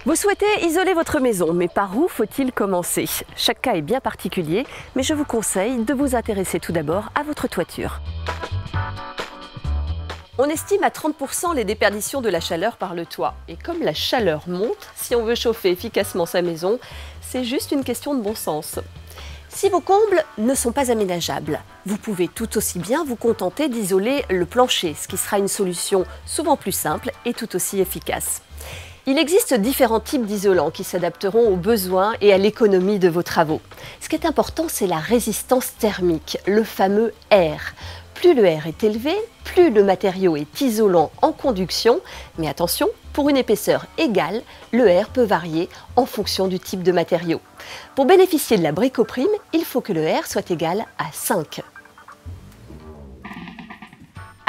Vous souhaitez isoler votre maison, mais par où faut-il commencer? Chaque cas est bien particulier, mais je vous conseille de vous intéresser tout d'abord à votre toiture. On estime à 30% les déperditions de la chaleur par le toit. Et comme la chaleur monte, si on veut chauffer efficacement sa maison, c'est juste une question de bon sens. Si vos combles ne sont pas aménageables, vous pouvez tout aussi bien vous contenter d'isoler le plancher, ce qui sera une solution souvent plus simple et tout aussi efficace. Il existe différents types d'isolants qui s'adapteront aux besoins et à l'économie de vos travaux. Ce qui est important, c'est la résistance thermique, le fameux R. Plus le R est élevé, plus le matériau est isolant en conduction, mais attention, pour une épaisseur égale, le R peut varier en fonction du type de matériau. Pour bénéficier de la bricoprime, il faut que le R soit égal à 5.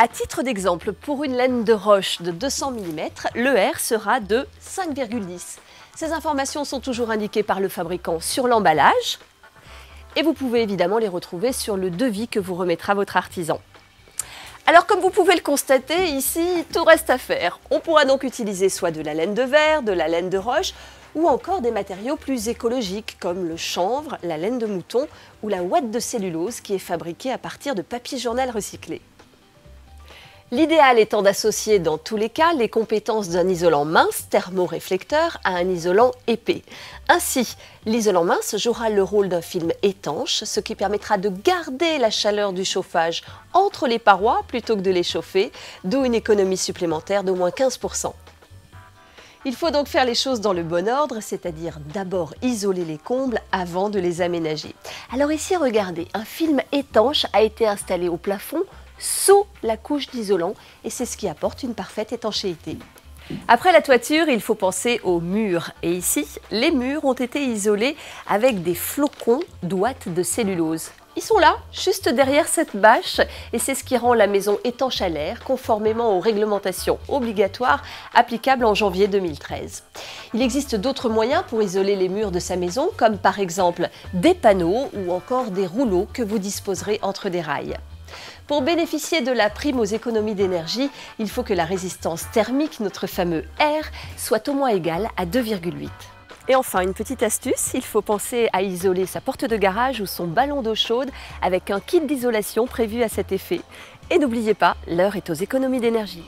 À titre d'exemple, pour une laine de roche de 200 mm, le R sera de 5,10. Ces informations sont toujours indiquées par le fabricant sur l'emballage et vous pouvez évidemment les retrouver sur le devis que vous remettra votre artisan. Alors comme vous pouvez le constater, ici, tout reste à faire. On pourra donc utiliser soit de la laine de verre, de la laine de roche ou encore des matériaux plus écologiques comme le chanvre, la laine de mouton ou la ouate de cellulose qui est fabriquée à partir de papier journal recyclé. L'idéal étant d'associer dans tous les cas les compétences d'un isolant mince, thermoréflecteur, à un isolant épais. Ainsi, l'isolant mince jouera le rôle d'un film étanche, ce qui permettra de garder la chaleur du chauffage entre les parois plutôt que de les chauffer, d'où une économie supplémentaire d'au moins 15%. Il faut donc faire les choses dans le bon ordre, c'est-à-dire d'abord isoler les combles avant de les aménager. Alors ici, regardez, un film étanche a été installé au plafond sous la couche d'isolant et c'est ce qui apporte une parfaite étanchéité. Après la toiture, il faut penser aux murs. Et ici, les murs ont été isolés avec des flocons d'ouate de cellulose. Ils sont là, juste derrière cette bâche, et c'est ce qui rend la maison étanche à l'air, conformément aux réglementations obligatoires applicables en janvier 2013. Il existe d'autres moyens pour isoler les murs de sa maison, comme par exemple des panneaux ou encore des rouleaux que vous disposerez entre des rails. Pour bénéficier de la prime aux économies d'énergie, il faut que la résistance thermique, notre fameux R, soit au moins égale à 2,8. Et enfin, une petite astuce, il faut penser à isoler sa porte de garage ou son ballon d'eau chaude avec un kit d'isolation prévu à cet effet. Et n'oubliez pas, l'heure est aux économies d'énergie.